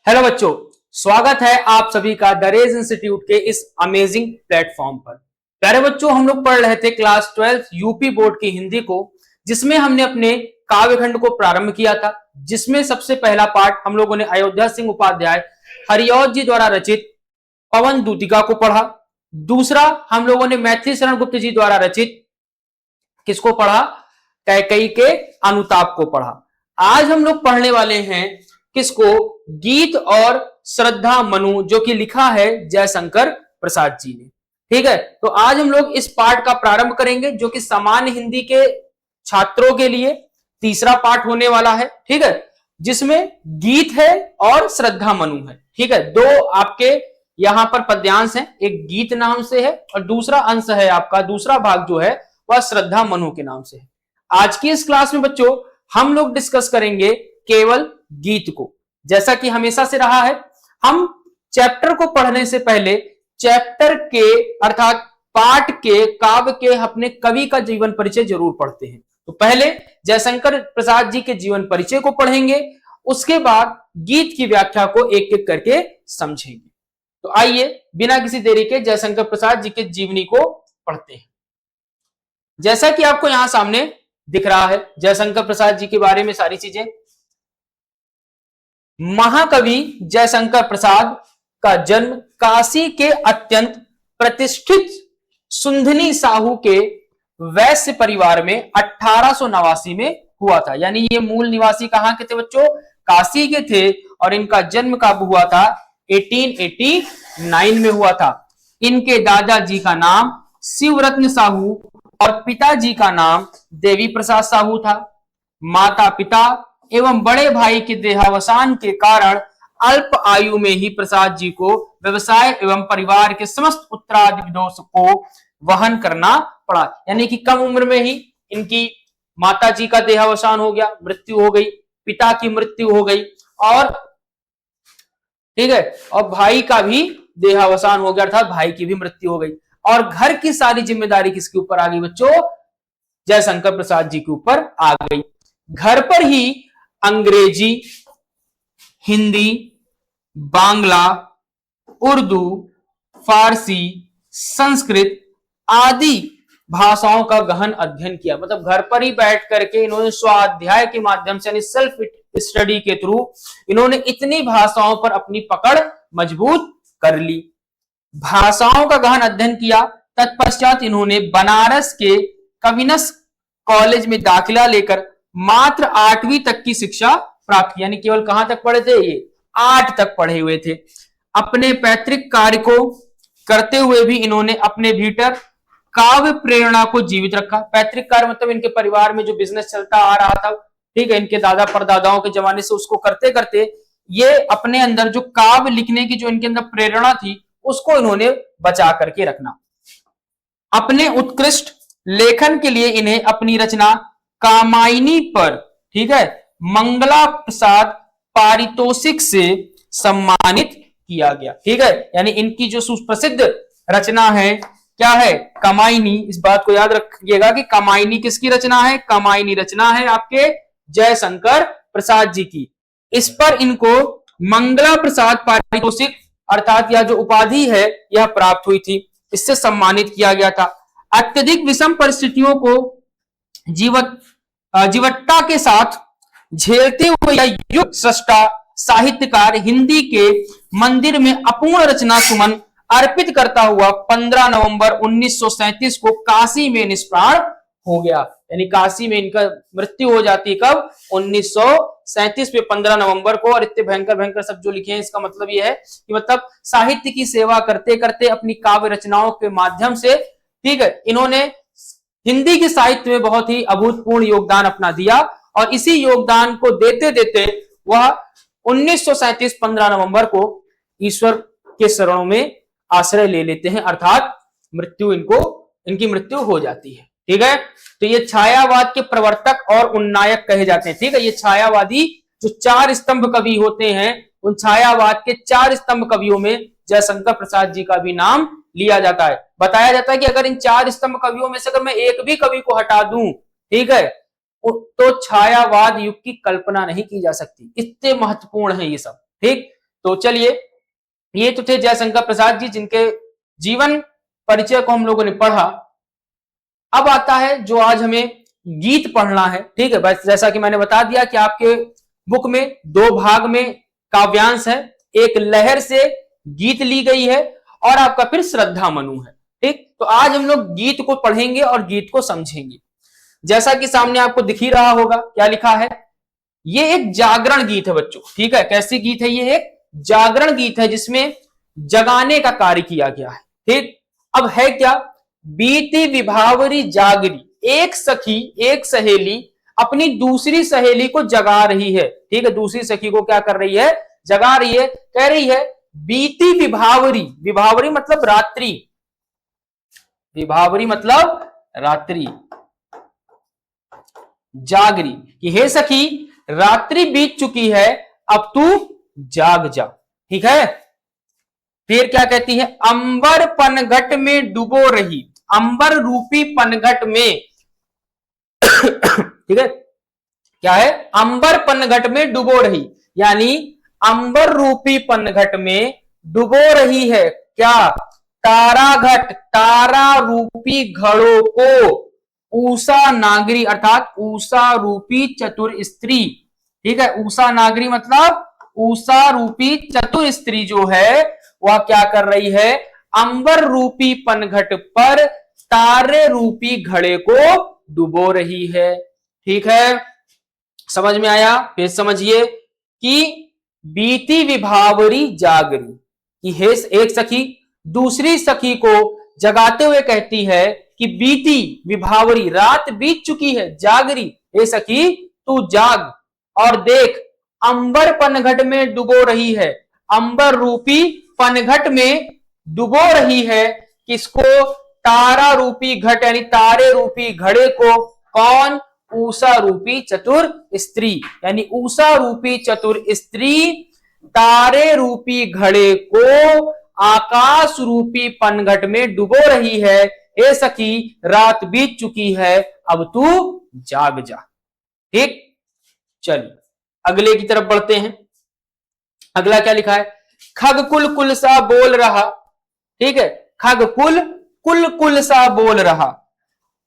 Hello बच्चों, स्वागत है आप सभी का द रेज इंस्टीट्यूट के इस अमेजिंग प्लेटफॉर्म पर। प्यारे बच्चों, हम लोग पढ़ रहे थे क्लास 12 यूपी बोर्ड की हिंदी को, जिसमें हमने अपने काव्यखंड को प्रारंभ किया था, जिसमें सबसे पहला पार्ट हम लोगों ने अयोध्या सिंह उपाध्याय हरिऔध जी द्वारा रचित पवन दूतिका को पढ़ा। दूसरा हम लोगों ने मैथिली शरण गुप्त जी द्वारा रचित किसको पढ़ा? कैकेयी के अनुताप को पढ़ा। आज हम लोग पढ़ने वाले हैं किसको? गीत और श्रद्धा मनु, जो कि लिखा है जयशंकर प्रसाद जी ने। ठीक है, तो आज हम लोग इस पाठ का प्रारंभ करेंगे, जो कि सामान्य हिंदी के छात्रों के लिए तीसरा पाठ होने वाला है। ठीक है, जिसमें गीत है और श्रद्धा मनु है। ठीक है, दो आपके यहां पर पद्यांश है, एक गीत नाम से है और दूसरा अंश है आपका, दूसरा भाग जो है वह श्रद्धा मनु के नाम से है। आज की इस क्लास में बच्चों हम लोग डिस्कस करेंगे केवल गीत को। जैसा कि हमेशा से रहा है, हम चैप्टर को पढ़ने से पहले चैप्टर के अर्थात पाठ के काव्य के अपने कवि का जीवन परिचय जरूर पढ़ते हैं। तो पहले जयशंकर प्रसाद जी के जीवन परिचय को पढ़ेंगे, उसके बाद गीत की व्याख्या को एक एक करके समझेंगे। तो आइए बिना किसी देरी के जयशंकर प्रसाद जी के जीवनी को पढ़ते हैं। जैसा कि आपको यहां सामने दिख रहा है जयशंकर प्रसाद जी के बारे में सारी चीजें। महाकवि जयशंकर प्रसाद का जन्म काशी के अत्यंत प्रतिष्ठित सुंधनी साहू के वैश्य परिवार में 1889 में हुआ था। यानी ये मूल निवासी कहां के थे बच्चों? काशी के थे। और इनका जन्म कब हुआ था? 1889 में हुआ था। इनके दादाजी का नाम शिवरत्न साहू और पिताजी का नाम देवी प्रसाद साहू था। माता पिता एवं बड़े भाई के देहावसान के कारण अल्प आयु में ही प्रसाद जी को व्यवसाय एवं परिवार के समस्त उत्तराधिदोष को वहन करना पड़ा। यानी कि कम उम्र में ही इनकी माता जी का देहावसान हो गया, मृत्यु हो गई, पिता की मृत्यु हो गई, और ठीक है, और भाई का भी देहावसान हो गया, अर्थात भाई की भी मृत्यु हो गई। और घर की सारी जिम्मेदारी किसके ऊपर आ गई बच्चों? जयशंकर प्रसाद जी के ऊपर आ गई। घर पर ही अंग्रेजी, हिंदी, बांग्ला, उर्दू, फारसी, संस्कृत आदि भाषाओं का गहन अध्ययन किया। मतलब घर पर ही बैठ करके इन्होंने स्वाध्याय के माध्यम से, यानी सेल्फ स्टडी के थ्रू इन्होंने इतनी भाषाओं पर अपनी पकड़ मजबूत कर ली। भाषाओं का गहन अध्ययन किया। तत्पश्चात इन्होंने बनारस के कविनस कॉलेज में दाखिला लेकर मात्र 8वीं तक की शिक्षा प्राप्त की। यानी केवल कहां तक पढ़े थे? ये 8 तक पढ़े हुए थे। अपने पैतृक कार्य को करते हुए भी इन्होंने अपने भीतर काव्य प्रेरणा को जीवित रखा। पैतृक कार्य मतलब इनके परिवार में जो बिजनेस चलता आ रहा था, ठीक है, इनके दादा परदादाओं के जमाने से, उसको करते करते ये अपने अंदर जो काव्य लिखने की जो इनके अंदर प्रेरणा थी, उसको इन्होंने बचा करके रखना। अपने उत्कृष्ट लेखन के लिए इन्हें अपनी रचना कामायनी पर, ठीक है, मंगला प्रसाद पारितोषिक से सम्मानित किया गया। ठीक है, यानी इनकी जो सुप्रसिद्ध रचना है क्या है? कामायनी। इस बात को याद रखिएगा कि कामायनी किसकी रचना है? कामायनी रचना है आपके जयशंकर प्रसाद जी की। इस पर इनको मंगला प्रसाद पारितोषिक अर्थात यह जो उपाधि है यह प्राप्त हुई थी, इससे सम्मानित किया गया था। अत्यधिक विषम परिस्थितियों को जीवटता के साथ झेलते हुए यह युग सृष्टा साहित्यकार हिंदी के मंदिर में अपूर्ण रचना सुमन अर्पित करता हुआ 15 नवंबर 1937 को काशी में निष्प्राण हो गया। यानी काशी में इनका मृत्यु हो जाती। कब? 1937 में 15 नवंबर को। और इतने भयंकर भयंकर शब्द जो लिखे हैं, इसका मतलब यह है कि मतलब साहित्य की सेवा करते करते अपनी काव्य रचनाओं के माध्यम से, ठीक है, इन्होंने हिंदी के साहित्य में बहुत ही अभूतपूर्व योगदान अपना दिया। और इसी योगदान को देते देते वह 1937 15 नवंबर को ईश्वर के शरणों में आश्रय ले लेते हैं, अर्थात इनकी मृत्यु हो जाती है। ठीक है, तो ये छायावाद के प्रवर्तक और उन्नायक कहे जाते हैं। ठीक है, ये छायावादी जो 4 स्तंभ कवि होते हैं, उन छायावाद के 4 स्तंभ कवियों में जयशंकर प्रसाद जी का भी नाम लिया जाता है। बताया जाता है कि अगर इन 4 स्तंभ कवियों में से अगर मैं एक भी कवि को हटा दूं, ठीक है, तो छायावाद युग की कल्पना नहीं की जा सकती। इतने महत्वपूर्ण है ये सब। ठीक, तो चलिए, ये तो थे जयशंकर प्रसाद जी, जिनके जीवन परिचय को हम लोगों ने पढ़ा। अब आता है जो आज हमें गीत पढ़ना है, ठीक है। बस जैसा कि मैंने बता दिया कि आपके बुक में 2 भाग में काव्यांश है, एक लहर से गीत ली गई है और आपका फिर श्रद्धा मनु है, ठीक। तो आज हम लोग गीत को पढ़ेंगे और गीत को समझेंगे। जैसा कि सामने आपको दिख ही रहा होगा, क्या लिखा है, ये एक जागरण गीत है बच्चों, ठीक है। कैसी गीत है, ये एक जागरण गीत है जिसमें जगाने का कार्य किया गया है, ठीक। अब है क्या, बीती विभावरी जागरी, एक सखी, एक सहेली अपनी दूसरी सहेली को जगा रही है, ठीक है। दूसरी सखी को क्या कर रही है, जगा रही है। कह रही है बीती विभावरी, विभावरी मतलब रात्रि, विभावरी मतलब रात्रि, जागरी कि हे सखी रात्रि बीत चुकी है, अब तू जाग जा, ठीक है। फिर क्या कहती है, अंबर पनघट में डुबो रही, अंबर रूपी पनघट में ठीक है, क्या है, अंबर पनघट में डुबो रही, यानी अंबर रूपी पनघट में डुबो रही है क्या, तारा घट, तारा रूपी घड़ों को उषा नागरी अर्थात उषा रूपी चतुर स्त्री, ठीक है। उषा नागरी मतलब उषा रूपी चतुर स्त्री जो है वह क्या कर रही है, अंबर रूपी पनघट पर तारे रूपी घड़े को डुबो रही है, ठीक है। समझ में आया। फिर समझिए कि बीती विभावरी जागरी, कि हे एक सखी दूसरी सखी को जगाते हुए कहती है कि बीती विभावरी, रात बीत चुकी है, जागरी, हे सखी तू जाग और देख अंबर पनघट में डुबो रही है, अंबर रूपी पनघट में डुबो रही है किसको, तारा रूपी घट यानी तारे रूपी घड़े को, कौन, उषा रूपी चतुर स्त्री, यानी उषा रूपी चतुर स्त्री तारे रूपी घड़े को आकाश रूपी पनघट में डुबो रही है, ए सखी रात बीत चुकी है, अब तू जाग जा, ठीक। चलिए अगले की तरफ बढ़ते हैं। अगला क्या लिखा है, खग कुल कुल सा बोल रहा, ठीक है। खग कुल कुल कुल सा बोल रहा,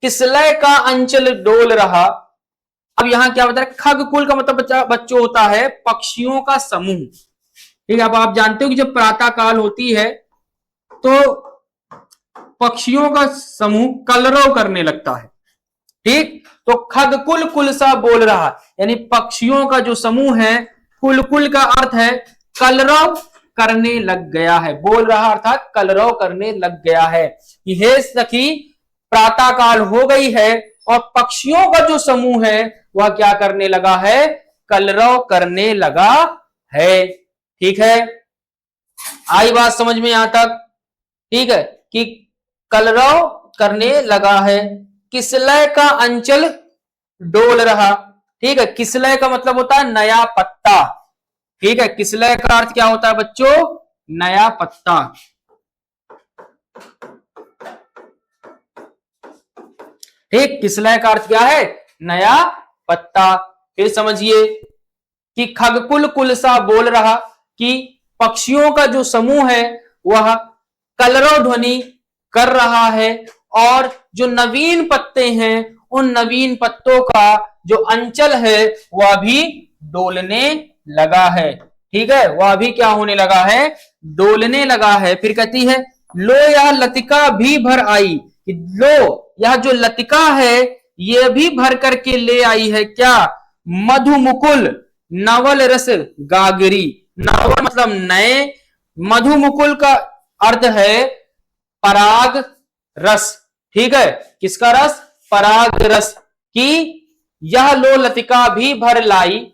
किसलय का अंचल डोल रहा। अब यहां क्या बता रहा है, खग कुल का मतलब बच्चों होता है पक्षियों का समूह, ठीक है। अब आप जानते हो कि जब प्रातः काल होती है तो पक्षियों का समूह कलरव करने लगता है, ठीक। तो खग कुल कुल सा बोल रहा, यानी पक्षियों का जो समूह है, कुल कुल का अर्थ है कलरव करने लग गया है, बोल रहा अर्थात कलरव करने लग गया है कि हे सखी प्रातः काल हो गई है और पक्षियों का जो समूह है वह क्या करने लगा है, कलरव करने लगा है, ठीक है। आई बात समझ में यहां तक, ठीक है, कि कलरव करने लगा है। किसलय का अंचल डोल रहा, ठीक है। किसलय का मतलब होता है नया पत्ता, ठीक है। किसलय का अर्थ क्या होता है बच्चों, नया पत्ता, ठीक। किसलय का अर्थ क्या है, नया पत्ता। फिर समझिए कि खगकुल कुल सा बोल रहा, कि पक्षियों का जो समूह है वह कलरव ध्वनि कर रहा है और जो नवीन पत्ते हैं उन नवीन पत्तों का जो अंचल है वह भी डोलने लगा है, ठीक है। वह भी क्या होने लगा है, डोलने लगा है। फिर कहती है लो यह लतिका भी भर आई, लो यह जो लतिका है यह भी भर करके ले आई है क्या, मधु मुकुल नवल रस गागरी, नवल मतलब नए, मधु मुकुल का अर्थ है पराग रस, ठीक है। किसका रस, पराग रस, की यह लो लतिका भी भर लाई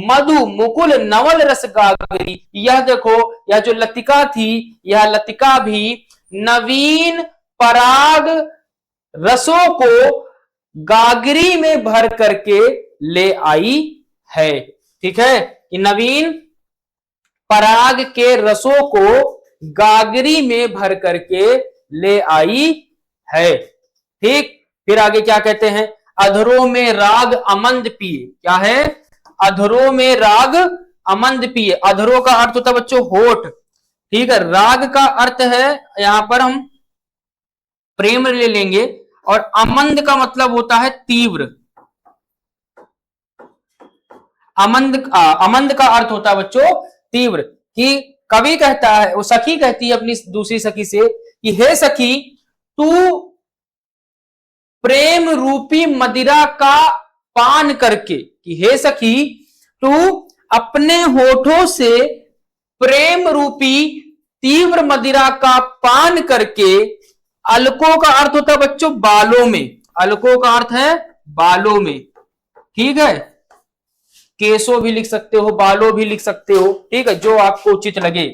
मधु मुकुल नवल रस गागरी। यह देखो यह जो लतिका थी यह लतिका भी नवीन पराग रसों को गागरी में भर करके ले आई है, ठीक है। कि नवीन पराग के रसों को गागरी में भर करके ले आई है, ठीक। फिर आगे क्या कहते हैं, अधरों में राग अमंद पिए, क्या है, अधरों में राग अमंद पिए। अधरों का अर्थ होता है बच्चों होठ, ठीक है। राग का अर्थ है, यहां पर हम प्रेम ले लेंगे, और अमंद का मतलब होता है तीव्र। अमंद का अर्थ होता है बच्चों तीव्र। कि कवि कहता है, वो सखी कहती है अपनी दूसरी सखी से कि हे सखी, तू प्रेम रूपी मदिरा का पान करके, कि हे सखी तू अपने होठों से प्रेम रूपी तीव्र मदिरा का पान करके, अलकों का अर्थ होता है बच्चों बालों में, अलकों का अर्थ है बालों में, ठीक है। केसों भी लिख सकते हो, बालों भी लिख सकते हो, ठीक है, जो आपको उचित लगे,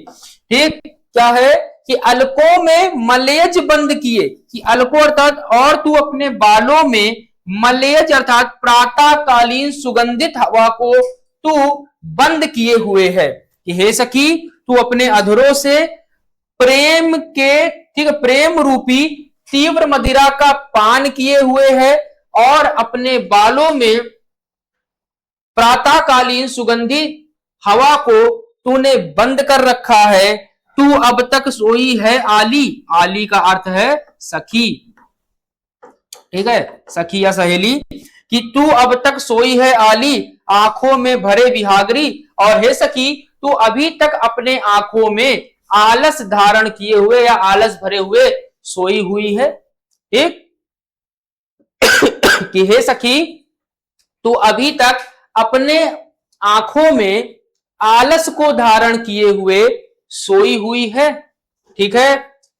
ठीक। क्या है कि अलकों में मलेज बंद किए, कि अलकों अर्थात और तू अपने बालों में मलेज अर्थात प्रातःकालीन सुगंधित हवा को तू बंद किए हुए है। कि हे सखी तू अपने अधरों से प्रेम के, ठीक है, प्रेम रूपी तीव्र मदिरा का पान किए हुए है, और अपने बालों में प्रातःकालीन सुगंधित हवा को तूने बंद कर रखा है। तू अब तक सोई है आली, आली का अर्थ है सखी, ठीक है, सखी या सहेली। कि तू अब तक सोई है आली, आंखों में भरे विहागरी, और हे सखी तू अभी तक अपने आंखों में आलस धारण किए हुए या आलस भरे हुए सोई हुई है, ठीक। कि हे सखी तू अभी तक अपने आंखों में आलस को धारण किए हुए सोई हुई है, ठीक है।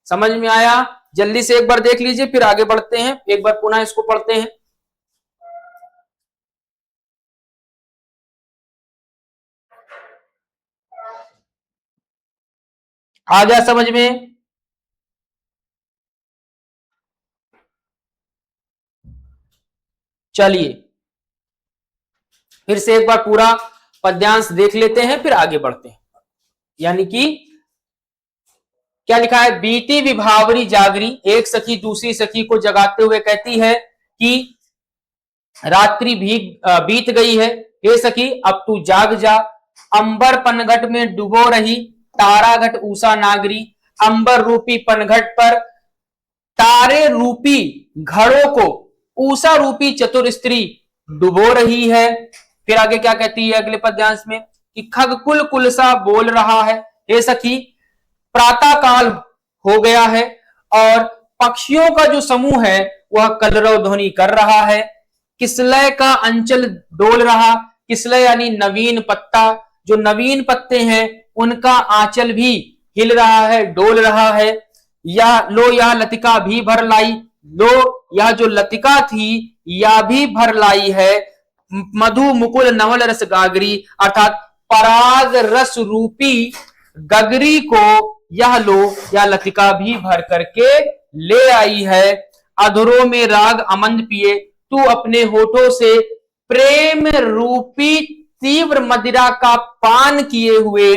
समझ में आया? जल्दी से एक बार देख लीजिए, फिर आगे बढ़ते हैं, एक बार पुनः इसको पढ़ते हैं। आ गया समझ में? चलिए फिर से एक बार पूरा पद्यांश देख लेते हैं, फिर आगे बढ़ते हैं। यानी कि क्या लिखा है, बीती विभावरी जागरी, एक सखी दूसरी सखी को जगाते हुए कहती है कि रात्रि भी बीत गई है, हे सखी अब तू जाग जा। अंबर पनघट में डुबो रही, तारा घट ऊषा नागरी, अंबर रूपी पनघट पर तारे रूपी घड़ों को ऊषा रूपी चतुर स्त्री डुबो रही है। फिर आगे क्या कहती है अगले पद्यांश में कि खगकुल कुलसा बोल रहा है, हे सखी प्रातः काल हो गया है, और पक्षियों का जो समूह है वह कलरव ध्वनि कर रहा है। किसलय का अंचल डोल रहा, किसलय यानी नवीन पत्ता, जो नवीन पत्ते हैं उनका आंचल भी हिल रहा है, डोल रहा है। यह लतिका भी भर लाई, लो यह जो लतिका थी यह भी भर लाई है। मधु मुकुल नवल रस गागरी, अर्थात पराग रस रूपी गगरी को यह लो, यह लतिका भी भर करके ले आई है। अधरों में राग अमंद पिए, तू अपने होठों से प्रेम रूपी तीव्र मदिरा का पान किए हुए,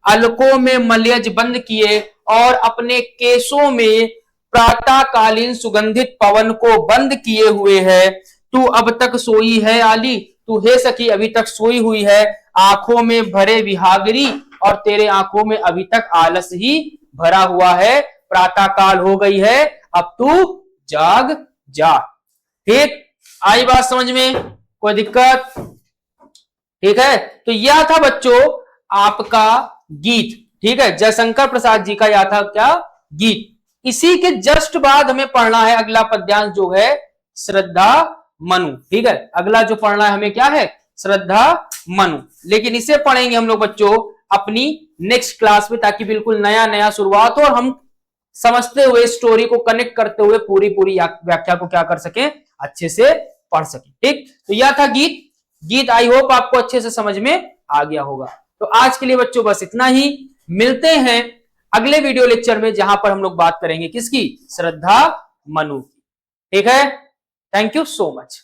अलकों में मलयज बंद किए, और अपने केसों में प्रातःकालीन सुगंधित पवन को बंद किए हुए है। तू अब तक सोई है आली, तू हे सखी अभी तक सोई हुई है, आंखों में भरे विहागरी, और तेरे आंखों में अभी तक आलस ही भरा हुआ है, प्रातः काल हो गई है, अब तू जाग जा। ठीक, आई बात समझ में? कोई दिक्कत? ठीक है, तो यह था बच्चों आपका गीत, ठीक है, जयशंकर प्रसाद जी का यह था क्या, गीत। इसी के जस्ट बाद हमें पढ़ना है अगला पद्यांश जो है श्रद्धा मनु, ठीक है, अगला जो पढ़ना है हमें क्या है, श्रद्धा मनु। लेकिन इसे पढ़ेंगे हम लोग बच्चों अपनी नेक्स्ट क्लास में, ताकि बिल्कुल नया नया शुरुआत हो और हम समझते हुए स्टोरी को कनेक्ट करते हुए पूरी व्याख्या को क्या कर सके, अच्छे से पढ़ सके। ठीक, तो यह था गीत आई होप आपको अच्छे से समझ में आ गया होगा। तो आज के लिए बच्चों बस इतना ही, मिलते हैं अगले वीडियो लेक्चर में जहां पर हम लोग बात करेंगे किसकी, श्रद्धा मनु की। ठीक है, थैंक यू सो मच।